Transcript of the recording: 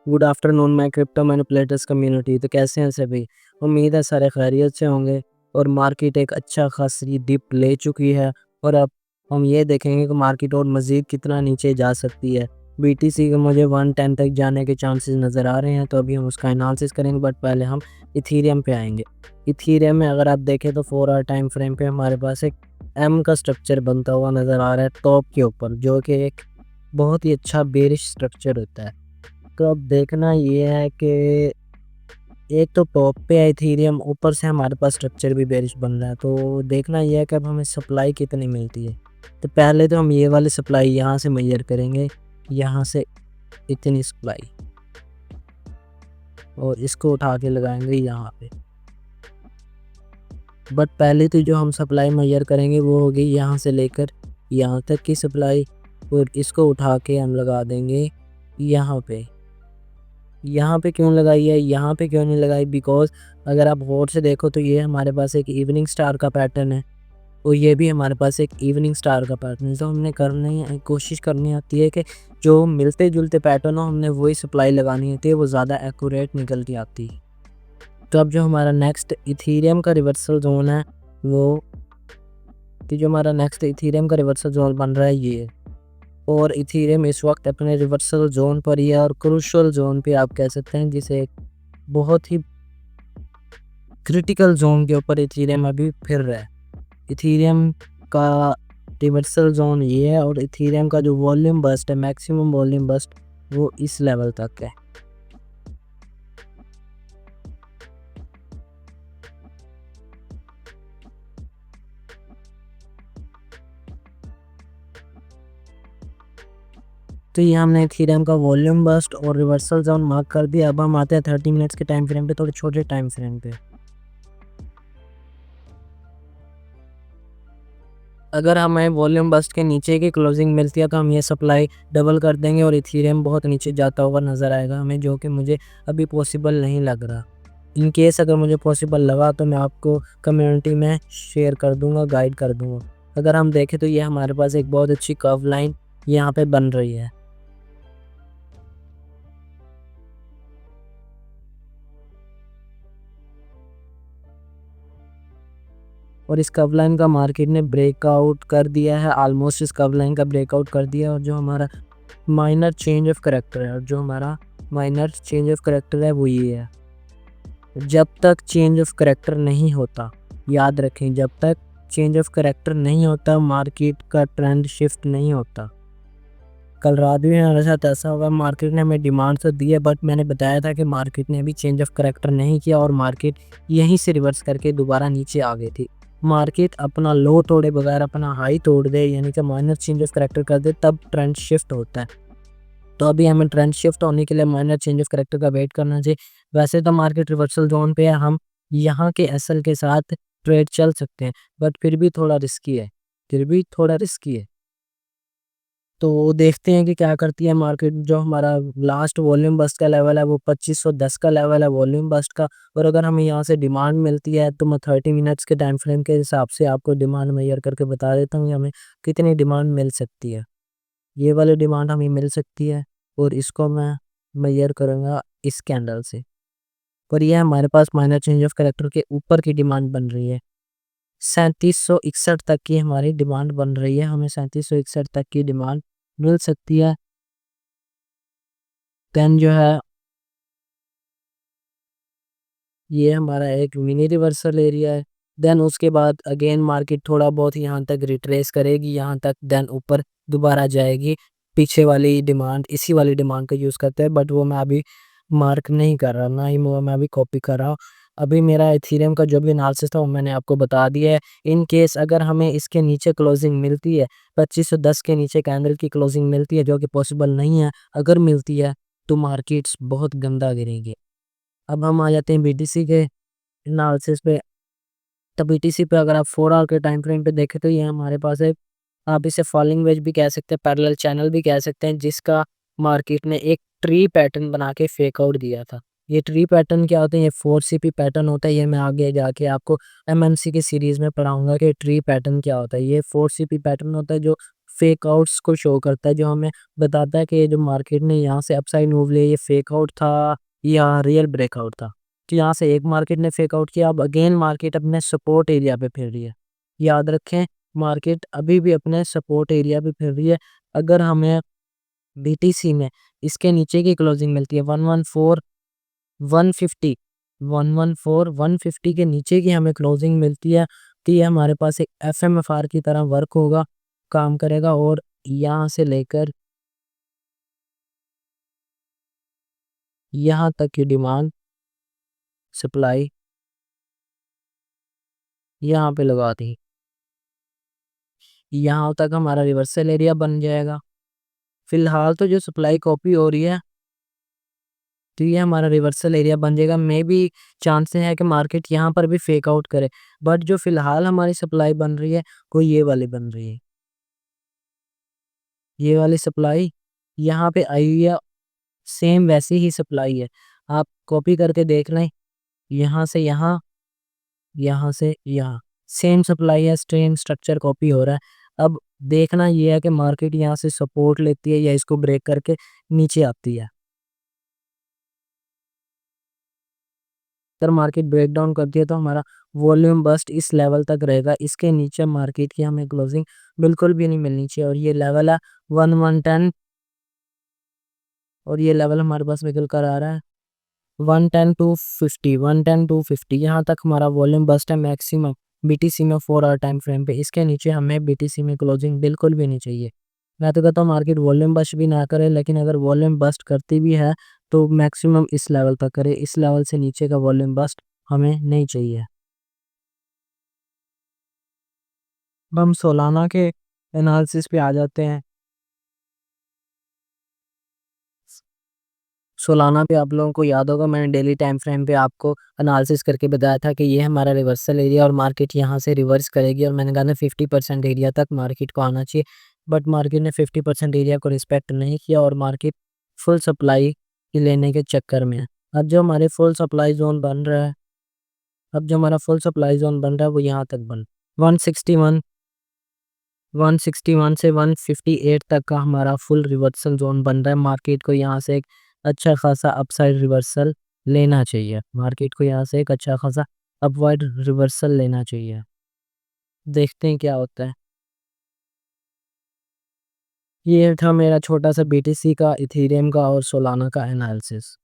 Good afternoon my crypto manipulators community. तो कैसे हैं सभी? उम्मीद है सारे खैरियत से होंगे। और मार्केट एक अच्छा खासी डिप ले चुकी है और अब हम ये देखेंगे कि मार्केट और मज़ीद कितना नीचे जा सकती है। बीटीसी के मुझे 110 तक जाने के चांसेस नज़र आ रहे हैं, तो अभी हम उसका एनालिसिस करेंगे। बट पहले हम इथीरियम पे आएंगे। इथीरियम में अगर आप देखें तो 4 आवर टाइम फ्रेम पे हमारे पास एक एम का स्ट्रक्चर बनता हुआ नज़र आ रहा है टॉप के ऊपर, जो कि एक बहुत ही अच्छा बेरिश स्ट्रक्चर होता है। तो अब देखना ये है कि एक तो टॉप पे है इथीरियम, ऊपर से हमारे पास स्ट्रक्चर भी बेरिश बन रहा है। तो देखना ये है कि अब हमें सप्लाई कितनी मिलती है। तो पहले तो हम ये वाली सप्लाई यहाँ से मेजर करेंगे, यहाँ से इतनी सप्लाई, और इसको उठा के लगाएंगे यहाँ पे। बट पहले तो जो हम सप्लाई मेजर करेंगे वो होगी यहाँ से लेकर यहाँ तक की सप्लाई, और इसको उठा के हम लगा देंगे यहाँ पे। यहाँ पे क्यों लगाई है, यहाँ पे क्यों नहीं लगाई? बिकॉज अगर आप गौर से देखो तो ये हमारे पास एक इवनिंग स्टार का पैटर्न है, और ये भी हमारे पास एक इवनिंग स्टार का पैटर्न है। तो हमने कोशिश करनी आती है कि जो मिलते जुलते पैटर्न हो हमने वही सप्लाई लगानी होती है, वो ज़्यादा एक्यूरेट निकलती आती है। तो अब जो हमारा नेक्स्ट इथीरियम का रिवर्सल जोन है वो, कि जो हमारा नेक्स्ट इथीरियम का रिवर्सल जोन बन रहा है ये है। और इथीरियम इस वक्त अपने रिवर्सल जोन पर ही है, और क्रूशल जोन पे आप कह सकते हैं, जिसे एक बहुत ही क्रिटिकल जोन के ऊपर इथीरियम अभी फिर रहा है। इथीरियम का रिवर्सल जोन ये है, और इथीरियम का जो वॉल्यूम बस्ट है, मैक्सिमम वॉल्यूम बस्ट, वो इस लेवल तक है। तो ये हमने इथीरियम का वॉल्यूम बस्ट और रिवर्सल जोन मार्क कर दिया। अब हम आते हैं 30 मिनट्स के टाइम फ्रेम पे, थोड़े छोटे टाइम फ्रेम पे। अगर हमें वॉल्यूम बस्ट के नीचे की क्लोजिंग मिलती है तो हम ये सप्लाई डबल कर देंगे और इथीरियम बहुत नीचे जाता हुआ नज़र आएगा हमें, जो कि मुझे अभी पॉसिबल नहीं लग रहा। इन केस अगर मुझे पॉसिबल लगा तो मैं आपको कम्युनिटी में शेयर कर दूंगा, गाइड कर दूंगा। अगर हम देखें तो ये हमारे पास एक बहुत अच्छी कर्व लाइन यहाँ पे बन रही है, और इस कर्व लाइन का मार्केट ने ब्रेकआउट कर दिया है। ऑलमोस्ट इस कर्व लाइन का ब्रेकआउट कर दिया है, और जो हमारा माइनर चेंज ऑफ करेक्टर है, और जो हमारा माइनर चेंज ऑफ करेक्टर है वो ये है। जब तक चेंज ऑफ करेक्टर नहीं होता, याद रखें, जब तक चेंज ऑफ करेक्टर नहीं होता मार्केट का ट्रेंड शिफ्ट नहीं होता। कल रात भी हमारे साथ ऐसा होगा, मार्केट ने हमें डिमांड तो दी है, बट मैंने बताया था कि मार्केट ने अभी चेंज ऑफ करेक्टर नहीं किया, और मार्केट यहीं से रिवर्स करके दोबारा नीचे आ गई थी। मार्केट अपना लो तोड़े बगैर अपना हाई तोड़ दे, यानी कि माइनर चेंज ऑफ करेक्टर कर दे, तब ट्रेंड शिफ्ट होता है। तो अभी हमें ट्रेंड शिफ्ट होने के लिए माइनर चेंज ऑफ करेक्टर का वेट करना चाहिए। वैसे तो मार्केट रिवर्सल जोन पे है, हम यहाँ के एसएल के साथ ट्रेड चल सकते हैं, बट फिर भी थोड़ा रिस्की है, फिर भी थोड़ा रिस्की है। तो देखते हैं कि क्या करती है मार्केट। जो हमारा लास्ट वॉल्यूम बस्ट का लेवल है वो 2510 का लेवल है वॉल्यूम बस्ट का, और अगर हमें यहाँ से डिमांड मिलती है तो मैं 30 मिनट्स के टाइम फ्रेम के हिसाब से आपको डिमांड मेजर करके बता देता हूँ कि हमें कितनी डिमांड मिल सकती है। ये वाली डिमांड हमें मिल सकती है, और इसको मैं मेजर करूँगा इस कैंडल से। और ये हमारे पास माइनर चेंज ऑफ करेक्टर के ऊपर की डिमांड बन रही है। 3761 तक की हमारी डिमांड बन रही है, हमें 3761 तक की डिमांड मिल सकती है। देन जो है ये हमारा एक मिनी रिवर्सल एरिया है। देन उसके बाद अगेन मार्केट थोड़ा बहुत यहाँ तक रिट्रेस करेगी, यहाँ तक, देन ऊपर दोबारा जाएगी। पीछे वाली डिमांड, इसी वाली डिमांड का यूज़ करते हैं, बट वो मैं अभी मार्क नहीं कर रहा, ना ही वो मैं अभी कॉपी कर रहा हूँ। अभी मेरा इथीरियम का जो भी एनालिसिस था वो मैंने आपको बता दिया है। इन केस अगर हमें इसके नीचे क्लोजिंग मिलती है, 2510 के नीचे कैंडल की क्लोजिंग मिलती है, जो कि पॉसिबल नहीं है, अगर मिलती है तो मार्केट्स बहुत गंदा गिरेंगे। अब हम आ जाते हैं बीटीसी के एनालिसिस पे। तो बीटीसी पे अगर आप 4 आवर के टाइम फ्रेम पे देखें तो ये हमारे पास है, आप इसे फॉलिंग वेज भी कह सकते हैं, पैरेलल चैनल भी कह सकते हैं, जिसका मार्केट ने एक ट्री पैटर्न बना के फेक आउट दिया था। ये ट्री पैटर्न क्या होते हैं? ये 4CP पैटर्न होता है। ये मैं आगे जाके आपको एमएमसी की सीरीज में पढ़ाऊंगा कि ट्री पैटर्न क्या होता है। ये 4CP पैटर्न होता है जो फेक आउट्स को शो करता है, जो हमें बताता है कि ये जो मार्केट ने यहाँ से अपसाइड मूव लिया, ये फेक आउट था या रियल ब्रेकआउट था। तो यहाँ से एक मार्केट ने फेक आउट किया, अब अगेन मार्केट अपने सपोर्ट एरिया पे फिर रही है। याद रखें, मार्केट अभी भी अपने सपोर्ट एरिया पे फिर रही है। अगर हमें बीटीसी में इसके नीचे की क्लोजिंग मिलती है 114 150, 114 150 के नीचे की हमें क्लोजिंग मिलती है, तो ये हमारे पास एक एफएमएफआर की तरह वर्क होगा, काम करेगा। और यहाँ से लेकर यहाँ तक की डिमांड सप्लाई यहाँ पे लगा दी, यहाँ तक हमारा रिवर्सल एरिया बन जाएगा। फिलहाल तो जो सप्लाई कॉपी हो रही है, तो ये हमारा रिवर्सल एरिया बन जाएगा। मे भी चांसेस है कि मार्केट यहाँ पर भी फेक आउट करे, बट जो फिलहाल हमारी सप्लाई बन रही है वो ये वाली बन रही है। ये वाली सप्लाई यहाँ पे आई हुई है, सेम वैसी ही सप्लाई है, आप कॉपी करके देख लें। यहाँ से यहाँ, यहाँ से यहाँ, सेम सप्लाई है, सेम स्ट्रक्चर कॉपी हो रहा है। अब देखना ये है कि मार्केट यहाँ से सपोर्ट लेती है या इसको ब्रेक करके नीचे आती है। अगर मार्केट ब्रेकडाउन करती है तो हमारा वॉल्यूम बस्ट इस लेवल तक रहेगा, इसके नीचे मार्केट की हमें क्लोजिंग बिल्कुल भी नहीं मिलनी चाहिए। और ये लेवल है 1110, और ये लेवल हमारे पास निकल कर आ रहा है 110 टू 50, 110 टू 50। यहाँ तक हमारा वॉल्यूम बस्ट है मैक्सिमम बीटीसी में 4 आवर टाइम फ्रेम पे। इसके नीचे हमें बीटीसी में क्लोजिंग बिल्कुल भी नहीं चाहिए। मैं तो कहता हूँ मार्केट वॉल्यूम बस्ट भी ना करे, लेकिन अगर वॉल्यूम बस्ट करती भी है तो मैक्सिमम इस लेवल तक करे, इस लेवल से नीचे का वॉल्यूम बस्ट हमें नहीं चाहिए। अब हम सोलाना के एनालिसिस पे आ जाते हैं। सोलाना पे आप लोगों को याद होगा, मैंने डेली टाइम फ्रेम पे आपको एनालिसिस करके बताया था कि ये हमारा रिवर्सल एरिया और मार्केट यहाँ से रिवर्स करेगी, और मैंने कहा ना 50% एरिया तक मार्केट को आना चाहिए। बट मार्केट ने 50% एरिया को रिस्पेक्ट नहीं किया और मार्केट फुल सप्लाई की लेने के चक्कर में है। अब जो हमारे फुल सप्लाई जोन बन रहा है, अब जो हमारा फुल सप्लाई जोन बन रहा है वो यहाँ तक बन 161, 161 से 158 तक का हमारा फुल रिवर्सल जोन बन रहा है। मार्केट को यहाँ से एक अच्छा खासा अपसाइड रिवर्सल लेना चाहिए, मार्केट को यहाँ से एक अच्छा खासा अपवर्ड रिवर्सल लेना चाहिए। देखते हैं क्या होता है। ये था मेरा छोटा सा बीटीसी का, इथेरियम का और सोलाना का एनालिसिस।